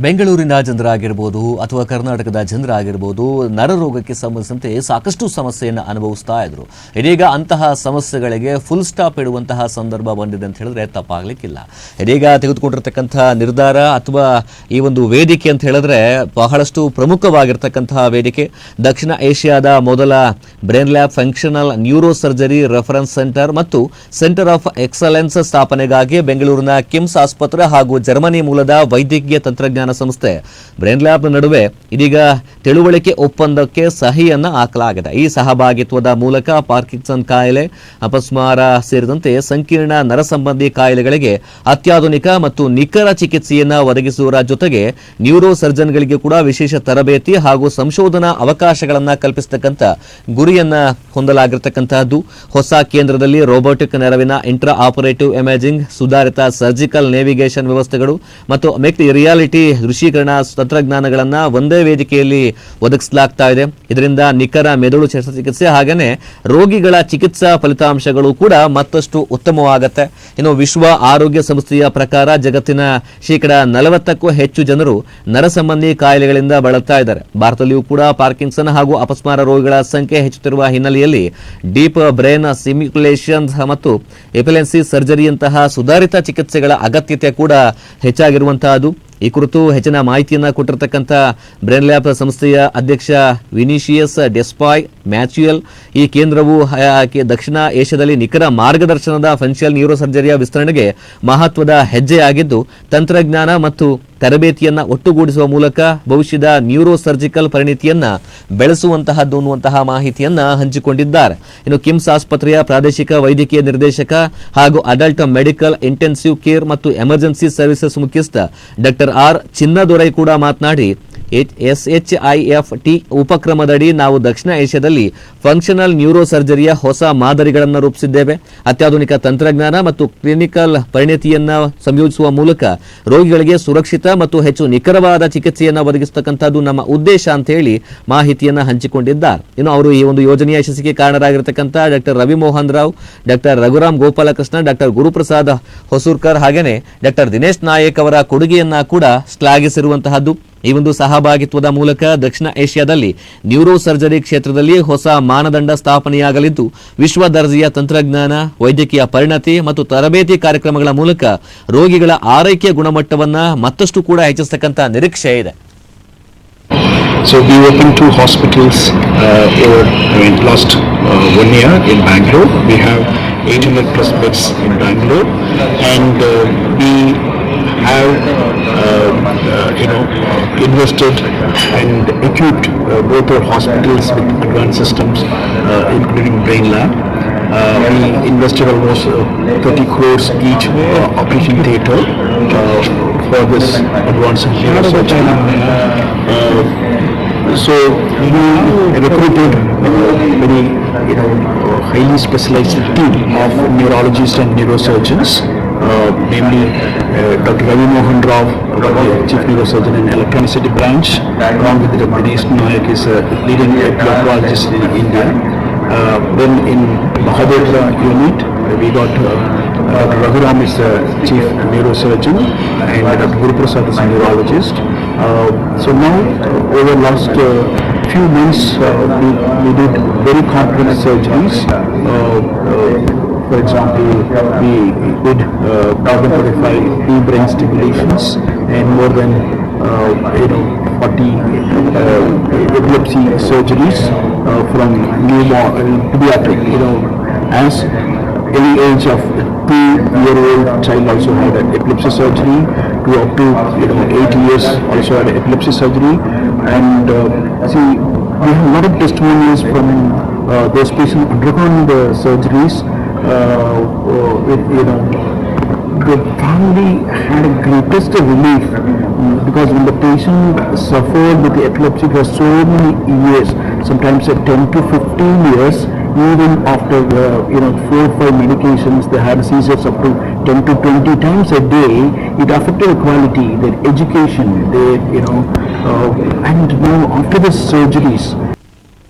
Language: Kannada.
ಬೆಂಗಳೂರಿನ ಜನರಾಗಿರಬಹುದು ಅಥವಾ ಕರ್ನಾಟಕದ ಜನರಾಗಿರಬಹುದು ನರರೋಗಕ್ಕೆ ಸಂಬಂಧಿಸಿದಂತೆ ಸಾಕಷ್ಟು ಸಮಸ್ಯೆಯನ್ನು ಅನುಭವಿಸ್ತಾ ಇದ್ರು. ಇದೀಗ ಅಂತಹ ಸಮಸ್ಯೆಗಳಿಗೆ ಫುಲ್ ಸ್ಟಾಪ್ ಇಡುವಂತಹ ಸಂದರ್ಭ ಬಂದಿದೆ ಅಂತ ಹೇಳಿದ್ರೆ ತಪ್ಪಾಗಲಿಕ್ಕಿಲ್ಲ. ಇದೀಗ ತೆಗೆದುಕೊಂಡಿರತಕ್ಕಂಥ ನಿರ್ಧಾರ ಅಥವಾ ಈ ಒಂದು ವೇದಿಕೆ ಅಂತ ಹೇಳಿದ್ರೆ ಬಹಳಷ್ಟು ಪ್ರಮುಖವಾಗಿರ್ತಕ್ಕಂತಹ ವೇದಿಕೆ. ದಕ್ಷಿಣ ಏಷ್ಯಾದ ಮೊದಲ brain lab functional neuro surgery reference centre ಮತ್ತು ಸೆಂಟರ್ ಆಫ್ ಎಕ್ಸಲೆನ್ಸ್ ಸ್ಥಾಪನೆಗಾಗಿ ಬೆಂಗಳೂರಿನ ಕಿಮ್ಸ್ ಆಸ್ಪತ್ರೆ ಹಾಗೂ ಜರ್ಮನಿ ಮೂಲದ ವೈದ್ಯಕೀಯ ತಂತ್ರಜ್ಞಾನ ಸಂಸ್ಥೆ ಬ್ರೈನ್ ಲ್ಯಾಬ್ ನಡುವೆ ಇದೀಗ ತಿಳುವಳಿಕೆ ಒಪ್ಪಂದಕ್ಕೆ ಸಹಿಯನ್ನ ಹಾಕಲಾಗಿದೆ. ಈ ಸಹಭಾಗಿತ್ವದ ಮೂಲಕ ಪಾರ್ಕಿನ್ಸನ್ ಕಾಯಿಲೆ, ಅಪಸ್ಮಾರ ಸೇರಿದಂತೆ ಸಂಕೀರ್ಣ ನರ ಸಂಬಂಧಿ ಕಾಯಿಲೆಗಳಿಗೆ ಅತ್ಯಾಧುನಿಕ ಮತ್ತು ನಿಖರ ಚಿಕಿತ್ಸೆಯನ್ನ ಒದಗಿಸುವ ಜೊತೆಗೆ ನ್ಯೂರೋ ಸರ್ಜನ್ಗಳಿಗೆ ಕೂಡ ವಿಶೇಷ ತರಬೇತಿ ಹಾಗೂ ಸಂಶೋಧನಾ ಅವಕಾಶಗಳನ್ನ ಕಲ್ಪಿಸತಕ್ಕಂಥ ಗುರಿಯನ್ನ ಹೊಂದಲಾಗಿರತಕ್ಕಂತಹದ್ದು. ಹೊಸ ಕೇಂದ್ರದಲ್ಲಿ ರೋಬೋಟಿಕ್ ನೆರವಿನ ಇಂಟ್ರಾ ಆಪರೇಟಿವ್ ಇಮೇಜಿಂಗ್, ಸುಧಾರಿತ ಸರ್ಜಿಕಲ್ ನೇವಿಗೇಷನ್ ವ್ಯವಸ್ಥೆಗಳು ಮತ್ತು ಮಿಕ್ಸ್ಡ್ ರಿಯಾಲಿಟಿ ದೃಶ್ಯೀಕರಣ ತಂತ್ರಜ್ಞಾನಗಳನ್ನು ಒಂದೇ ವೇದಿಕೆಯಲ್ಲಿ ಒದಗಿಸಲಾಗ್ತಾ ಇದೆ. ಇದರಿಂದ ನಿಖರ ಮೆದುಳು ಶಸ್ತ್ರಚಿಕಿತ್ಸೆ ಹಾಗೆಯೇ ರೋಗಿಗಳ ಚಿಕಿತ್ಸಾ ಫಲಿತಾಂಶಗಳು ಕೂಡ ಮತ್ತಷ್ಟು ಉತ್ತಮವಾಗುತ್ತೆ. ಇನ್ನು ವಿಶ್ವ ಆರೋಗ್ಯ ಸಂಸ್ಥೆಯ ಪ್ರಕಾರ ಜಗತ್ತಿನ 40%ಕ್ಕೂ ಹೆಚ್ಚು ಜನರು ನರ ಸಂಬಂಧಿ ಕಾಯಿಲೆಗಳಿಂದ ಬಳಲ್ತಾ ಇದ್ದಾರೆ. ಭಾರತದಲ್ಲಿಯೂ ಕೂಡ ಪಾರ್ಕಿನ್ಸನ್ ಹಾಗೂ ಅಪಸ್ಮಾರ ರೋಗಿಗಳ ಸಂಖ್ಯೆ ಹೆಚ್ಚುತ್ತಿರುವ ಹಿನ್ನೆಲೆಯಲ್ಲಿ ಡೀಪ್ ಬ್ರೈನ್ ಸಿಮ್ಯುಲೇಷನ್ ಮತ್ತು ಎಪಿಲೆನ್ಸಿ ಸರ್ಜರಿಯಂತಹ ಸುಧಾರಿತ ಚಿಕಿತ್ಸೆಗಳ ಅಗತ್ಯತೆ ಕೂಡ ಹೆಚ್ಚಾಗಿರುವಂತಹದ್ದು. ಈ ಕುರಿತು ಹೆಚ್ಚಿನ ಮಾಹಿತಿಯನ್ನು ಕೊಟ್ಟಿರತಕ್ಕಂಥ ಬ್ರೈನ್ ಲ್ಯಾಬ್ ಸಂಸ್ಥೆಯ ಅಧ್ಯಕ್ಷ ವಿನಿಶಿಯಸ್ ಡೆಸ್ಪಾಯ್ ಮ್ಯಾಚ್ಯುಯಲ್, ಈ ಕೇಂದ್ರವು ದಕ್ಷಿಣ ಏಷ್ಯಾದಲ್ಲಿ ನಿಖರ ಮಾರ್ಗದರ್ಶನದ ಫಂಕ್ಷನಲ್ ನ್ಯೂರೋ ಸರ್ಜರಿಯ ವಿಸ್ತರಣೆಗೆ ಮಹತ್ವದ ಹೆಜ್ಜೆಯಾಗಿದ್ದು, ತಂತ್ರಜ್ಞಾನ ಮತ್ತು ತರಬೇತಿಯನ್ನ ಒಟ್ಟುಗೂಡಿಸುವ ಮೂಲಕ ಭವಿಷ್ಯದ ನ್ಯೂರೋ ಸರ್ಜಿಕಲ್ ಪರಿಣಿತಿಯನ್ನ ಬೆಳೆಸುವಂತಹದ್ದು ಅನ್ನುವಂತಹ ಮಾಹಿತಿಯನ್ನ ಹಂಚಿಕೊಂಡಿದ್ದಾರೆ. ಇನ್ನು ಕಿಮ್ಸ್ ಆಸ್ಪತ್ರೆಯ ಪ್ರಾದೇಶಿಕ ವೈದ್ಯಕೀಯ ನಿರ್ದೇಶಕ ಹಾಗೂ ಅಡಲ್ಟ್ ಮೆಡಿಕಲ್ ಇಂಟೆನ್ಸಿವ್ ಕೇರ್ ಮತ್ತು ಎಮರ್ಜೆನ್ಸಿ ಸರ್ವಿಸಸ್ ಮುಖ್ಯಸ್ಥ ಡಾಕ್ಟರ್ ಆರ್ ಚಿನ್ನದೊರೈ ಕೂಡ ಮಾತನಾಡಿ, SHIFT ಉಪಕ್ರಮದಡಿ ನಾವು ದಕ್ಷಿಣ ಏಷ್ಯಾದಲ್ಲಿ ಫಂಕ್ಷನಲ್ ನ್ಯೂರೋ ಸರ್ಜರಿಯ ಹೊಸ ಮಾದರಿಗಳನ್ನು ರೂಪಿಸಿದ್ದೇವೆ. ಅತ್ಯಾಧುನಿಕ ತಂತ್ರಜ್ಞಾನ ಮತ್ತು ಕ್ಲಿನಿಕಲ್ ಪರಿಣಿತಿಯನ್ನ ಸಂಯೋಜಿಸುವ ಮೂಲಕ ರೋಗಿಗಳಿಗೆ ಸುರಕ್ಷಿತ ಮತ್ತು ಹೆಚ್ಚು ನಿಖರವಾದ ಚಿಕಿತ್ಸೆಯನ್ನು ಒದಗಿಸತಕ್ಕಂಥದ್ದು ನಮ್ಮ ಉದ್ದೇಶ ಅಂತ ಹೇಳಿ ಮಾಹಿತಿಯನ್ನ ಹಂಚಿಕೊಂಡಿದ್ದಾರೆ. ಇನ್ನು ಅವರು ಈ ಒಂದು ಯೋಜನೆಯ ಯಶಸ್ಸಿಗೆ ಕಾರಣರಾಗಿರತಕ್ಕಂಥ doctor Ravi Mohan Rao, doctor Raghuram Gopalakrishna, doctor Guruprasad Hosurkar ಹಾಗೆಯೇ ಡಾಕ್ಟರ್ ದಿನೇಶ್ ನಾಯಕ್ ಅವರ ಕೊಡುಗೆಯನ್ನ ಕೂಡ ಶ್ಲಾಘಿಸಿರುವಂತಹದ್ದು. ಈ ಒಂದು ಸಹಭಾಗಿತ್ವದ ಮೂಲಕ ದಕ್ಷಿಣ ಏಷ್ಯಾದಲ್ಲಿ ನ್ಯೂರೋ ಸರ್ಜರಿ ಕ್ಷೇತ್ರದಲ್ಲಿ ಹೊಸ ಮಾನದಂಡ ಸ್ಥಾಪನೆಯಾಗಲಿದ್ದು, ವಿಶ್ವ ದರ್ಜೆಯ ತಂತ್ರಜ್ಞಾನ, ವೈದ್ಯಕೀಯ ಪರಿಣತಿ ಮತ್ತು ತರಬೇತಿ ಕಾರ್ಯಕ್ರಮಗಳ ಮೂಲಕ ರೋಗಿಗಳ ಆರೈಕೆ ಗುಣಮಟ್ಟವನ್ನ ಮತ್ತಷ್ಟು ಕೂಡ ಹೆಚ್ಚಿಸತಕ್ಕಂತ ನಿರೀಕ್ಷೆ ಇದೆ. So we opened 2 hospitals last 1 year in Bangalore. We have 800 plus beds in Bangalore, and we have invested and equipped both our hospitals with advanced systems, including brain lab. We invested almost 30 crores each operation theatre for this advanced neurosurgery. So we recruited very highly specialized team of neurologists and neurosurgeons, namely Dr. Ravi Mohan Rao, Chief Neurosurgeon in Electronicity Branch, along with Dr. Dinesh Nayak, is a leading neurologist in India. Then in Mahadevpura unit, we got Dr. Raghuram is the Chief Neurosurgeon and Dr. Guruprasad is a neurologist. So now over the last few months we did very complex surgeries. For example, we did 1045 deep brain stimulations and more than 40 epilepsy surgeries from newborn pediatric, as any age of 2-year-old child also had an epilepsy surgery, to up to 8 years also had an epilepsy surgery. And see, we have a lot of testimonials from those patients undergone the surgeries. The family had a greatest relief, because when the patient suffered with the epilepsy for so many years, sometimes 10 to 15 years, even after 4 or 5 medications, they had seizures up to 10 to 20 times a day. It affected the quality, their education, and now after the surgeries,